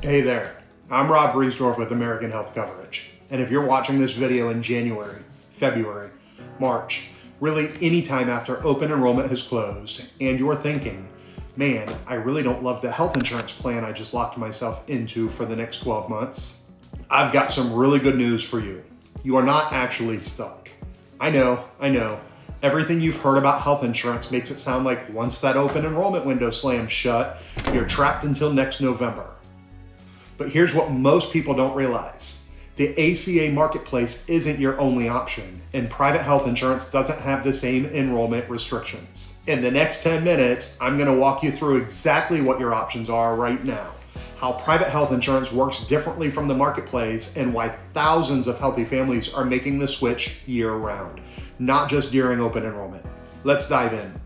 Hey there, I'm Rob Riesdorf with American Health Coverage. And if you're watching this video in January, February, March, really any time after open enrollment has closed, and you're thinking, man, I really don't love the health insurance plan I just locked myself into for the next 12 months, I've got some really good news for you. You are not actually stuck. I know. Everything you've heard about health insurance makes it sound like once that open enrollment window slams shut, you're trapped until next November. But here's what most people don't realize. The ACA Marketplace isn't your only option, and private health insurance doesn't have the same enrollment restrictions. In the next 10 minutes, I'm gonna walk you through exactly what your options are right now, how private health insurance works differently from the marketplace, and why thousands of healthy families are making the switch year-round, not just during open enrollment. Let's dive in.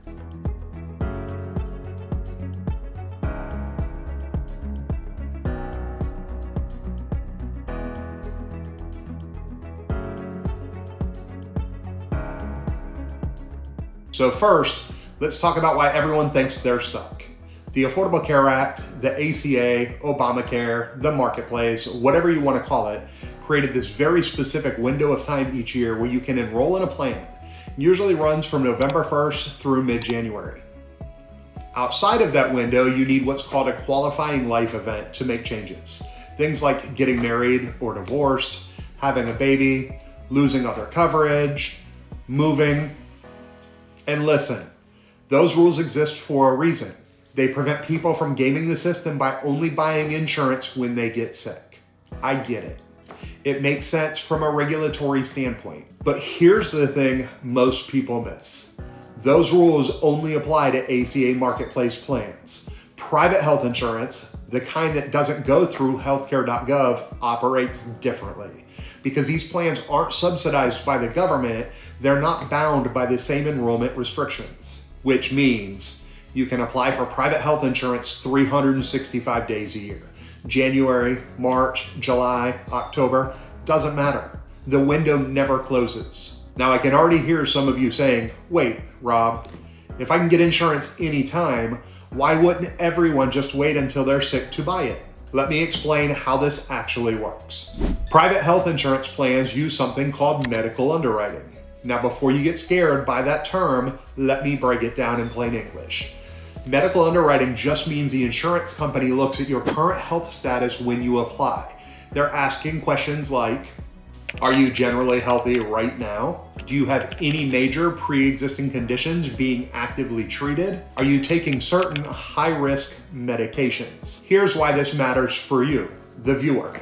So first, let's talk about why everyone thinks they're stuck. The Affordable Care Act, the ACA, Obamacare, the Marketplace, whatever you want to call it, created this very specific window of time each year where you can enroll in a plan. It usually runs from November 1st through mid-January. Outside of that window, you need what's called a qualifying life event to make changes. Things like getting married or divorced, having a baby, losing other coverage, moving. And listen, those rules exist for a reason. They prevent people from gaming the system by only buying insurance when they get sick. I get it. It makes sense from a regulatory standpoint. But here's the thing most people miss. Those rules only apply to ACA Marketplace plans. Private health insurance, the kind that doesn't go through healthcare.gov, operates differently. Because these plans aren't subsidized by the government, they're not bound by the same enrollment restrictions, which means you can apply for private health insurance 365 days a year. January, March, July, October, doesn't matter. The window never closes. Now I can already hear some of you saying, wait, Rob, if I can get insurance anytime, why wouldn't everyone just wait until they're sick to buy it? Let me explain how this actually works. Private health insurance plans use something called medical underwriting. Now, before you get scared by that term, let me break it down in plain English. Medical underwriting just means the insurance company looks at your current health status when you apply. They're asking questions like, are you generally healthy right now? Do you have any major pre-existing conditions being actively treated? Are you taking certain high-risk medications? Here's why this matters for you, the viewer.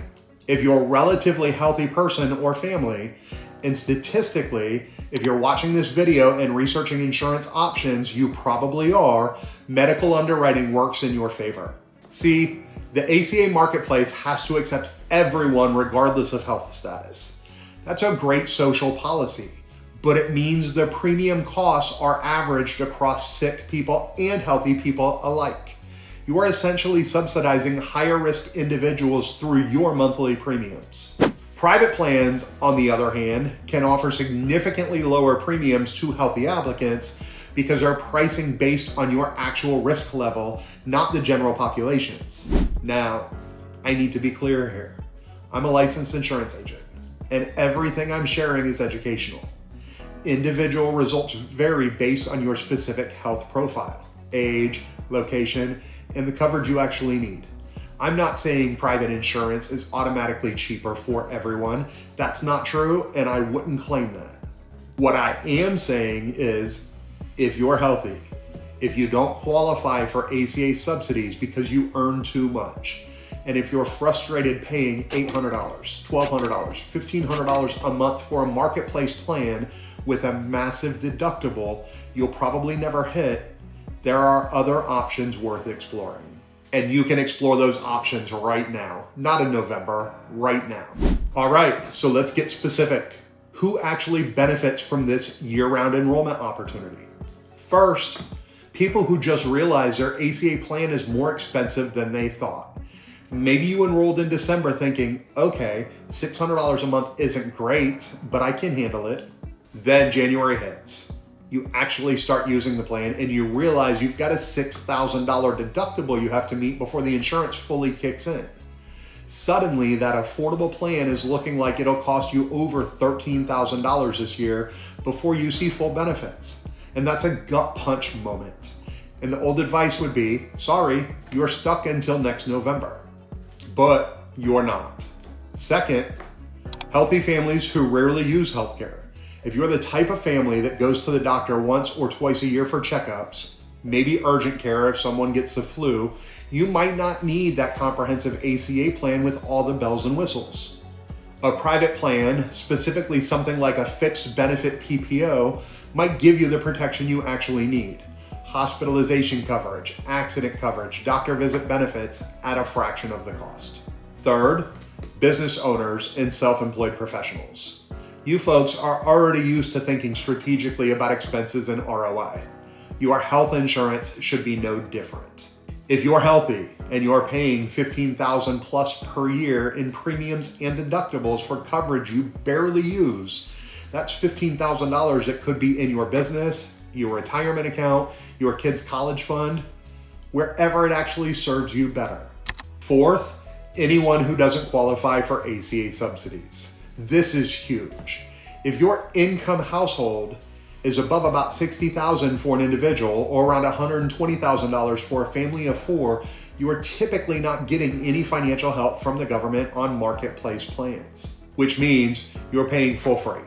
If you're a relatively healthy person or family, and statistically, if you're watching this video and researching insurance options, you probably are, medical underwriting works in your favor. See, the ACA Marketplace has to accept everyone regardless of health status. That's a great social policy, but it means the premium costs are averaged across sick people and healthy people alike. You are essentially subsidizing higher risk individuals through your monthly premiums. Private plans, on the other hand, can offer significantly lower premiums to healthy applicants because they're pricing based on your actual risk level, not the general population's. Now, I need to be clear here. I'm a licensed insurance agent, and everything I'm sharing is educational. Individual results vary based on your specific health profile, age, location, and the coverage you actually need. I'm not saying private insurance is automatically cheaper for everyone. That's not true, and I wouldn't claim that. What I am saying is, if you're healthy, if you don't qualify for ACA subsidies because you earn too much, and if you're frustrated paying $800, $1,200, $1,500 a month for a marketplace plan with a massive deductible you'll probably never hit, there are other options worth exploring. And you can explore those options right now, not in November, right now. All right, so let's get specific. Who actually benefits from this year-round enrollment opportunity? First, people who just realize their ACA plan is more expensive than they thought. Maybe you enrolled in December thinking, okay, $600 a month isn't great, but I can handle it. Then January hits. You actually start using the plan and you realize you've got a $6,000 deductible you have to meet before the insurance fully kicks in. Suddenly, that affordable plan is looking like it'll cost you over $13,000 this year before you see full benefits. And that's a gut punch moment. And the old advice would be, sorry, you're stuck until next November. But you're not. Second, healthy families who rarely use healthcare. If you're the type of family that goes to the doctor once or twice a year for checkups, maybe urgent care if someone gets the flu, you might not need that comprehensive ACA plan with all the bells and whistles. A private plan, specifically something like a fixed benefit PPO, might give you the protection you actually need. Hospitalization coverage, accident coverage, doctor visit benefits at a fraction of the cost. Third, business owners and self-employed professionals. You folks are already used to thinking strategically about expenses and ROI. Your health insurance should be no different. If you're healthy and you're paying $15,000 plus per year in premiums and deductibles for coverage you barely use, that's $15,000 that could be in your business, your retirement account, your kid's college fund, wherever it actually serves you better. Fourth, anyone who doesn't qualify for ACA subsidies. This is huge. If your income household is above about $60,000 for an individual or around $120,000 for a family of four, you are typically not getting any financial help from the government on marketplace plans, which means you're paying full freight.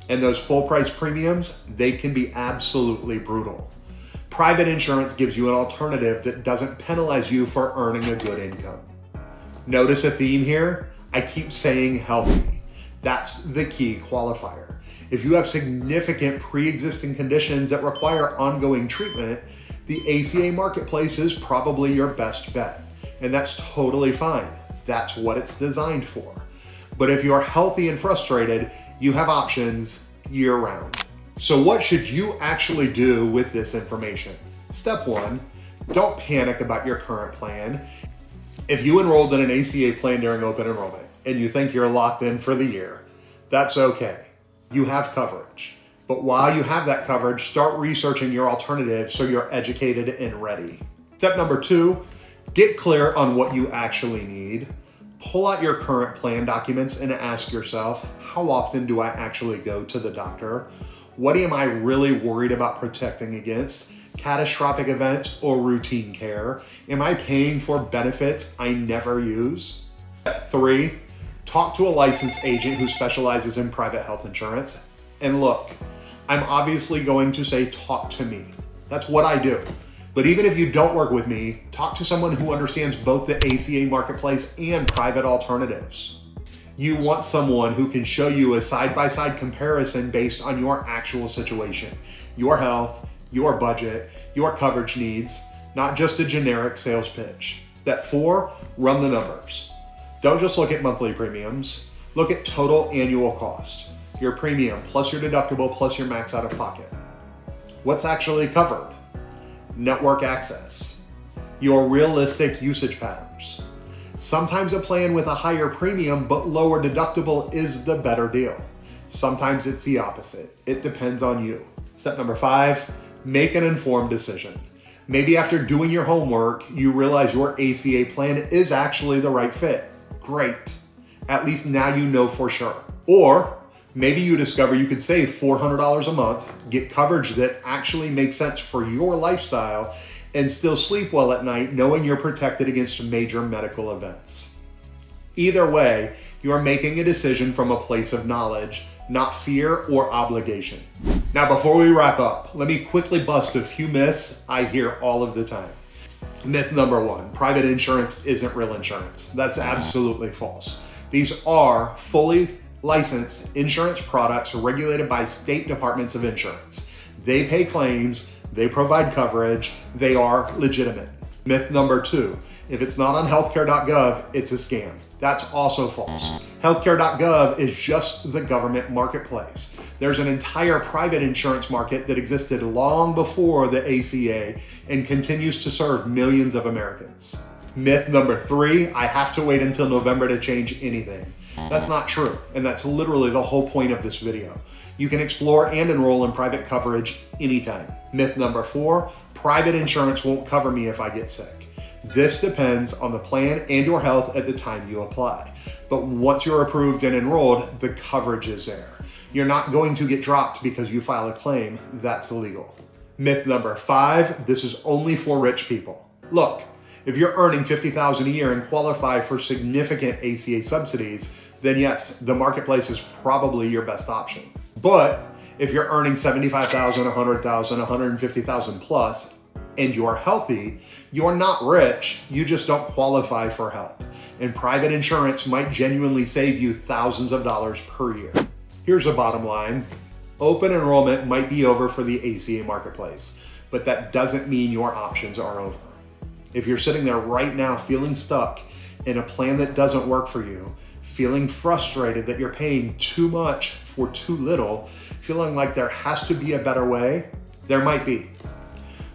And those full price premiums, they can be absolutely brutal. Private insurance gives you an alternative that doesn't penalize you for earning a good income. Notice a theme here? I keep saying healthy. That's the key qualifier. If you have significant pre-existing conditions that require ongoing treatment, the ACA Marketplace is probably your best bet. And that's totally fine. That's what it's designed for. But if you're healthy and frustrated, you have options year-round. So what should you actually do with this information? Step one, don't panic about your current plan. If you enrolled in an ACA plan during open enrollment and you think you're locked in for the year, that's okay. You have coverage. But while you have that coverage, start researching your alternatives so you're educated and ready. Step number two, get clear on what you actually need. Pull out your current plan documents and ask yourself, how often do I actually go to the doctor? What am I really worried about protecting against? Catastrophic events or routine care? Am I paying for benefits I never use? Step three, talk to a licensed agent who specializes in private health insurance. And look, I'm obviously going to say talk to me. That's what I do. But even if you don't work with me, talk to someone who understands both the ACA Marketplace and private alternatives. You want someone who can show you a side-by-side comparison based on your actual situation, your health, your budget, your coverage needs, not just a generic sales pitch. Step four, run the numbers. Don't just look at monthly premiums. Look at total annual cost. Your premium plus your deductible plus your max out of pocket. What's actually covered? Network access. Your realistic usage patterns. Sometimes a plan with a higher premium but lower deductible is the better deal. Sometimes it's the opposite. It depends on you. Step number five, make an informed decision. Maybe after doing your homework, you realize your ACA plan is actually the right fit. Great. At least now you know for sure. Or maybe you discover you could save $400 a month, get coverage that actually makes sense for your lifestyle, and still sleep well at night knowing you're protected against major medical events. Either way, you are making a decision from a place of knowledge, not fear or obligation. Now, before we wrap up, let me quickly bust a few myths I hear all of the time. Myth number one, private insurance isn't real insurance. That's absolutely false. These are fully licensed insurance products regulated by state departments of insurance. They pay claims, they provide coverage, they are legitimate. Myth number two, if it's not on healthcare.gov, it's a scam. That's also false. Healthcare.gov is just the government marketplace. There's an entire private insurance market that existed long before the ACA and continues to serve millions of Americans. Myth number three, I have to wait until November to change anything. That's not true, and that's literally the whole point of this video. You can explore and enroll in private coverage anytime. Myth number four, private insurance won't cover me if I get sick. This depends on the plan and your health at the time you apply. But once you're approved and enrolled, the coverage is there. You're not going to get dropped because you file a claim. That's illegal. Myth number 5, this is only for rich people. Look, if you're earning $50,000 a year and qualify for significant ACA subsidies, then yes, the Marketplace is probably your best option. But if you're earning $75,000, $100,000, $150,000 plus, and you're healthy, you're not rich, you just don't qualify for help. And private insurance might genuinely save you thousands of dollars per year. Here's the bottom line. Open enrollment might be over for the ACA Marketplace, but that doesn't mean your options are over. If you're sitting there right now feeling stuck in a plan that doesn't work for you, feeling frustrated that you're paying too much for too little, feeling like there has to be a better way, there might be.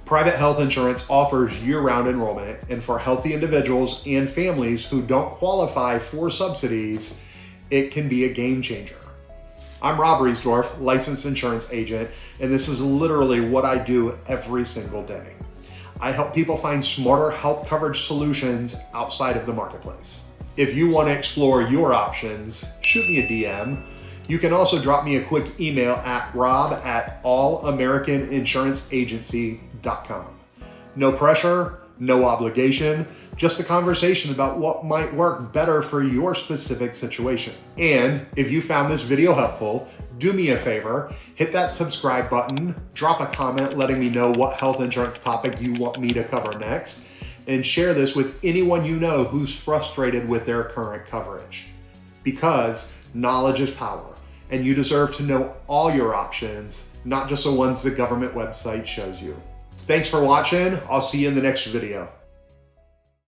Private health insurance offers year-round enrollment, and for healthy individuals and families who don't qualify for subsidies, it can be a game changer. I'm Rob Riesdorf, licensed insurance agent, and this is literally what I do every single day. I help people find smarter health coverage solutions outside of the Marketplace. If you want to explore your options, shoot me a DM. You can also drop me a quick email at rob@allamericaninsuranceenagency.com. No pressure, no obligation, just a conversation about what might work better for your specific situation. And if you found this video helpful, do me a favor, hit that subscribe button, drop a comment letting me know what health insurance topic you want me to cover next, and share this with anyone you know who's frustrated with their current coverage. Because knowledge is power, and you deserve to know all your options, not just the ones the government website shows you. Thanks for watching. I'll see you in the next video.